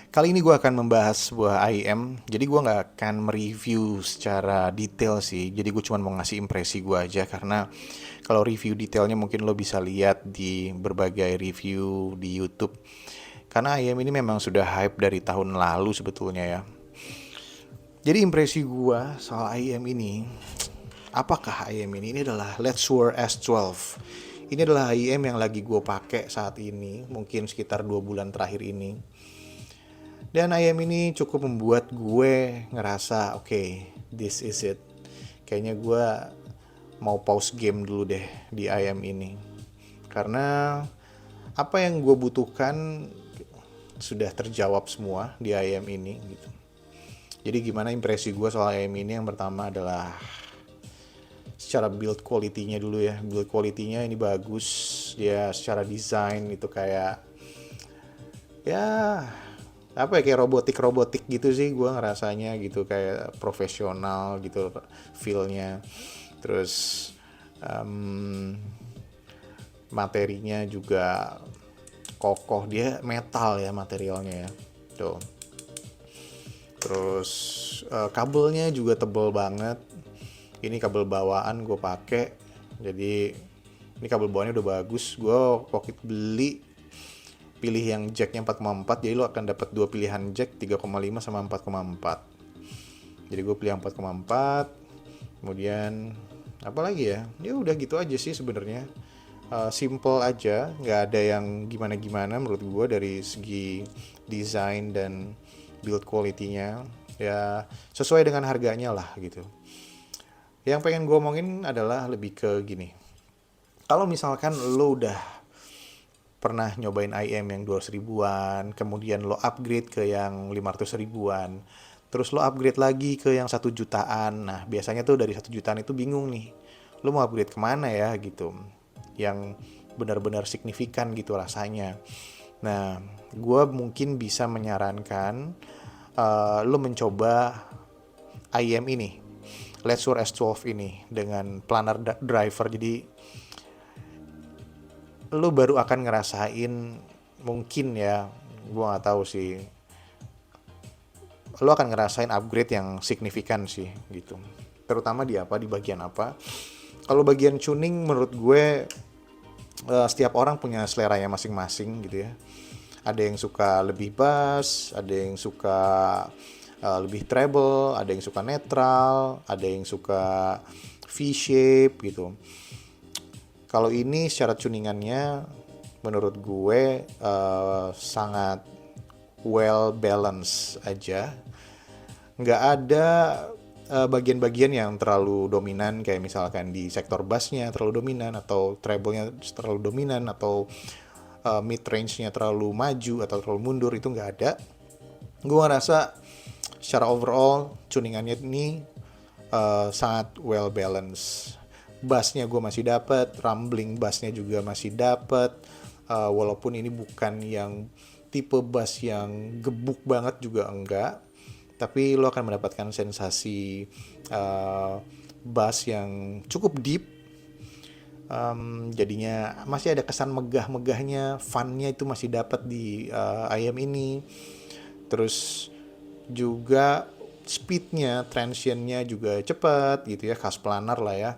Kali ini gue akan membahas sebuah IM. Jadi gue nggak akan mereview secara detail sih. Jadi gue cuma mau ngasih impresi gue aja. Karena kalau review detailnya mungkin lo bisa lihat di berbagai review di YouTube. Karena IM ini memang sudah hype dari tahun lalu sebetulnya ya. Jadi impresi gue soal IM ini, apakah IM ini? Ini adalah Let's S12. Ini adalah IM yang lagi gue pakai saat ini, mungkin sekitar 2 bulan terakhir ini. Dan ayam ini cukup membuat gue ngerasa, oke, this is it. Kayaknya gue mau pause game dulu deh di ayam ini. Karena apa yang gue butuhkan sudah terjawab semua di ayam ini gitu. Jadi gimana impresi gue soal ayam ini? Yang pertama adalah secara build quality-nya dulu ya. Build quality-nya ini bagus. Dia secara desain itu kayak, ya apa ya, kayak robotik gitu sih gue ngerasanya gitu, kayak profesional gitu feel-nya. Terus materinya juga kokoh, dia metal ya materialnya ya tuh. Terus kabelnya juga tebel banget. Ini kabel bawaan gue pakai, jadi ini kabel bawaannya udah bagus. Gue waktu itu beli pilih yang jacknya 4,4, jadi lo akan dapat dua pilihan jack, 3,5 sama 4,4. Jadi gue pilih yang 4,4. Kemudian apa lagi ya, ya udah gitu aja sih sebenarnya. Simple aja, nggak ada yang gimana-gimana menurut gue dari segi desain dan build quality-nya. Ya sesuai dengan harganya lah gitu. Yang pengen gue omongin adalah lebih ke gini, kalau misalkan lo udah pernah nyobain IM yang 200 ribuan, kemudian lo upgrade ke yang 500 ribuan, terus lo upgrade lagi ke yang 1 jutaan. Nah, biasanya tuh dari 1 jutaan itu bingung nih, lo mau upgrade kemana ya gitu, yang benar-benar signifikan gitu rasanya. Nah, gue mungkin bisa menyarankan lo mencoba IM ini, Let's S12 ini dengan planar driver. Jadi lu baru akan ngerasain, mungkin ya, gua nggak tahu sih, lu akan ngerasain upgrade yang signifikan sih gitu, terutama di apa, di bagian apa. Kalau bagian tuning menurut gue, setiap orang punya seleranya masing-masing gitu ya. Ada yang suka lebih bass, ada yang suka lebih treble, ada yang suka netral, ada yang suka V-shape gitu. Kalau ini secara tuningannya menurut gue sangat well balance aja. Nggak ada bagian-bagian yang terlalu dominan, kayak misalkan di sektor bassnya terlalu dominan, atau treble-nya terlalu dominan, atau mid range-nya terlalu maju atau terlalu mundur. Itu nggak ada. Gue ngerasa secara overall tuningannya ini sangat well balance. Bassnya gue masih dapet, rumbling bassnya juga masih dapet. Walaupun ini bukan yang tipe bass yang gebuk banget juga enggak, tapi lo akan mendapatkan sensasi bass yang cukup deep. Jadinya masih ada kesan megah-megahnya, funnya itu masih dapat di IM ini. Terus juga speednya, transitionnya juga cepat gitu ya, khas planar lah ya.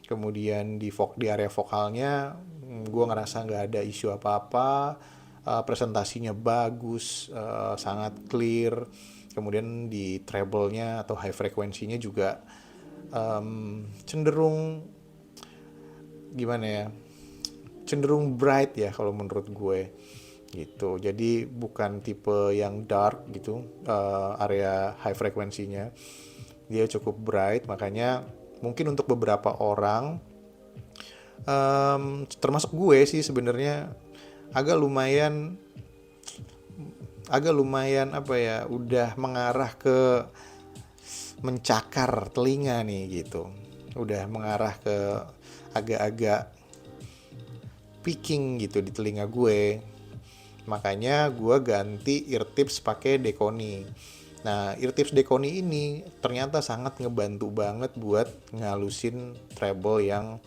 Kemudian di area vokalnya, gue ngerasa nggak ada isu apa-apa. Presentasinya bagus, sangat clear. Kemudian di treble-nya atau high frekuensinya juga cenderung gimana ya, cenderung bright ya kalau menurut gue gitu. Jadi bukan tipe yang dark gitu, area high frekuensinya dia cukup bright. Makanya mungkin untuk beberapa orang, termasuk gue sih sebenarnya, agak lumayan apa ya, udah mengarah ke mencakar telinga nih gitu, udah mengarah ke agak-agak picking gitu di telinga gue. Makanya gue ganti eartips pakai Deconi. Nah, eartips Deconi ini ternyata sangat ngebantu banget buat ngalusin treble yang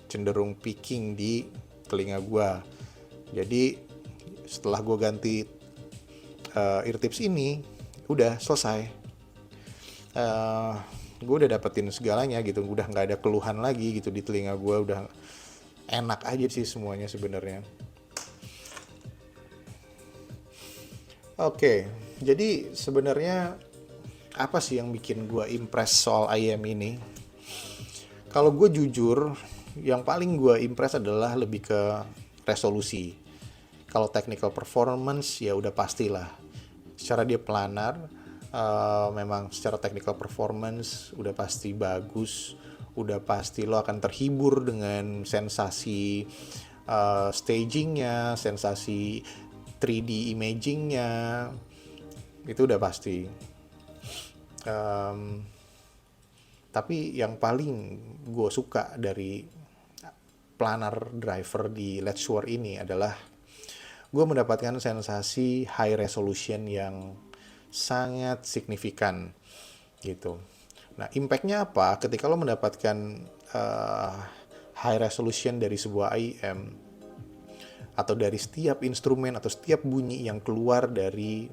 cenderung picking di telinga gue. Jadi setelah gue ganti ear tips ini udah selesai. Gue udah dapetin segalanya gitu, udah nggak ada keluhan lagi gitu di telinga gue, udah enak aja sih semuanya sebenarnya. Oke, jadi sebenarnya apa sih yang bikin gue impress soal IM ini? Kalau gue jujur, yang paling gue impress adalah lebih ke resolusi. Kalau technical performance ya udah pastilah. Secara dia planar, memang secara technical performance udah pasti bagus. Udah pasti lo akan terhibur dengan sensasi stagingnya, sensasi 3D imagingnya, itu udah pasti. Um, tapi yang paling gue suka dari planar driver di Let's Sure ini adalah gue mendapatkan sensasi high resolution yang sangat signifikan gitu. Nah, impactnya apa? Ketika lo mendapatkan uh, high resolution dari sebuah IM atau dari setiap instrumen atau setiap bunyi yang keluar dari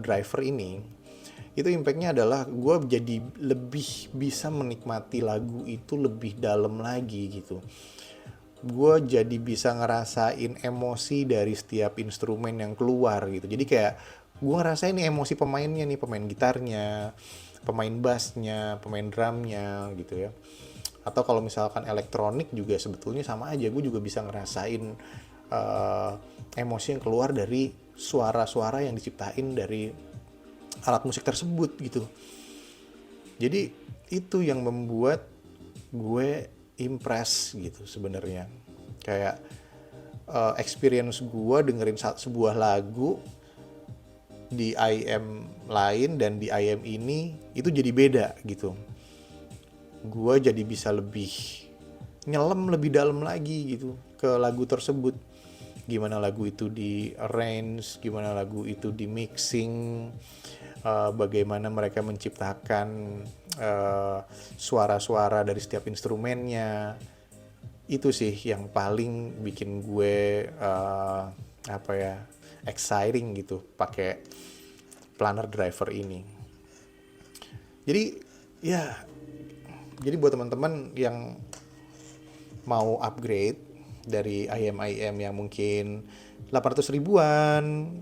driver ini, itu impactnya adalah gue jadi lebih bisa menikmati lagu itu lebih dalam lagi gitu. Gue jadi bisa ngerasain emosi dari setiap instrumen yang keluar gitu. Jadi kayak gue ngerasain nih emosi pemainnya nih, pemain gitarnya, pemain bassnya, pemain drumnya gitu ya. Atau kalau misalkan elektronik juga sebetulnya sama aja, gue juga bisa ngerasain emosi yang keluar dari suara-suara yang diciptain dari alat musik tersebut gitu. Jadi itu yang membuat gue impress gitu sebenarnya. Kayak experience gue dengerin sebuah lagu di IM lain dan di IM ini itu jadi beda gitu. Gue jadi bisa lebih nyelam lebih dalam lagi gitu ke lagu tersebut. Gimana lagu itu di arrange, gimana lagu itu di mixing, bagaimana mereka menciptakan suara-suara dari setiap instrumennya. Itu sih yang paling bikin gue apa ya, exciting gitu pakai planar driver ini. Jadi ya, jadi buat teman-teman yang mau upgrade dari IM-IM yang mungkin 800 ribuan,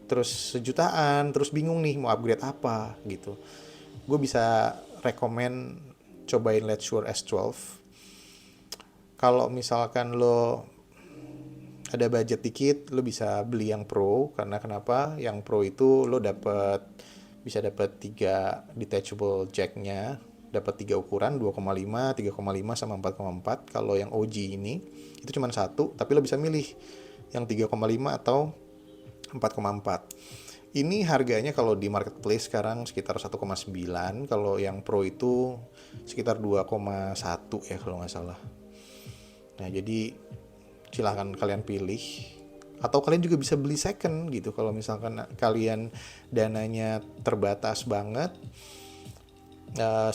terus sejutaan, terus bingung nih mau upgrade apa gitu, gue bisa rekomen cobain Let's Sure S12. Kalau misalkan lo ada budget dikit, lo bisa beli yang Pro. Karena kenapa? Yang Pro itu lo bisa dapat 3 detachable jacknya, dapat 3 ukuran 2,5, 3,5 sama 4,4. Kalau yang OG ini itu cuma satu, tapi lo bisa milih yang 3,5 atau 4,4. Ini harganya kalau di marketplace sekarang sekitar 1,9. Kalau yang Pro itu sekitar 2,1 ya kalau nggak salah. Nah, jadi silahkan kalian pilih. Atau kalian juga bisa beli second gitu. Kalau misalkan kalian dananya terbatas banget,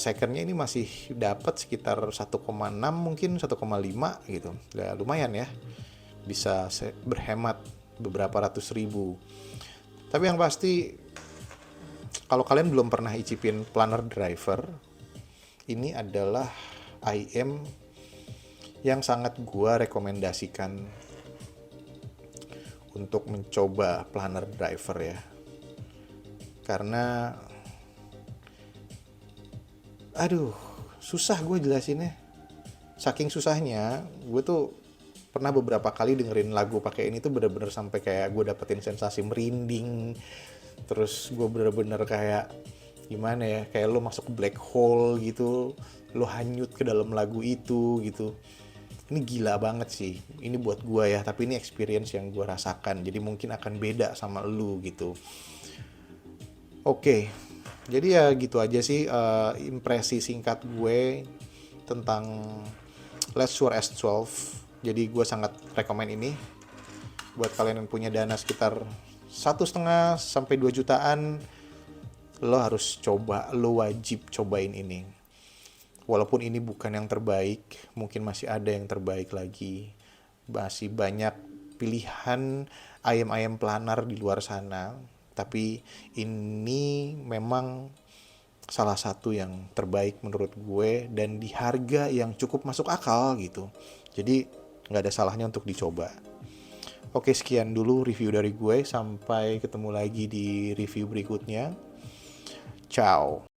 secondnya ini masih dapat sekitar 1,6 mungkin 1,5 gitu. Ya, lumayan ya. Bisa berhemat beberapa ratus ribu. Tapi yang pasti kalau kalian belum pernah icipin planar driver, ini adalah IM yang sangat gua rekomendasikan untuk mencoba planar driver ya. Karena susah gue jelasinnya. Saking susahnya, gue tuh pernah beberapa kali dengerin lagu pakai ini tuh bener-bener sampai kayak gue dapetin sensasi merinding. Terus gue bener-bener kayak gimana ya, kayak lo masuk black hole gitu, lo hanyut ke dalam lagu itu gitu. Ini gila banget sih, ini buat gue ya, tapi ini experience yang gue rasakan, jadi mungkin akan beda sama lu gitu. Oke, jadi ya gitu aja sih impresi singkat gue tentang Let's Sure S12. Jadi gue sangat rekomen ini buat kalian yang punya dana sekitar 1,5 sampai 2 jutaan. Lo harus coba, lo wajib cobain ini. Walaupun ini bukan yang terbaik, mungkin masih ada yang terbaik lagi. Masih banyak pilihan ayam-ayam planar di luar sana, tapi ini memang salah satu yang terbaik menurut gue dan di harga yang cukup masuk akal gitu. Jadi nggak ada salahnya untuk dicoba. Oke, sekian dulu review dari gue. Sampai ketemu lagi di review berikutnya. Ciao.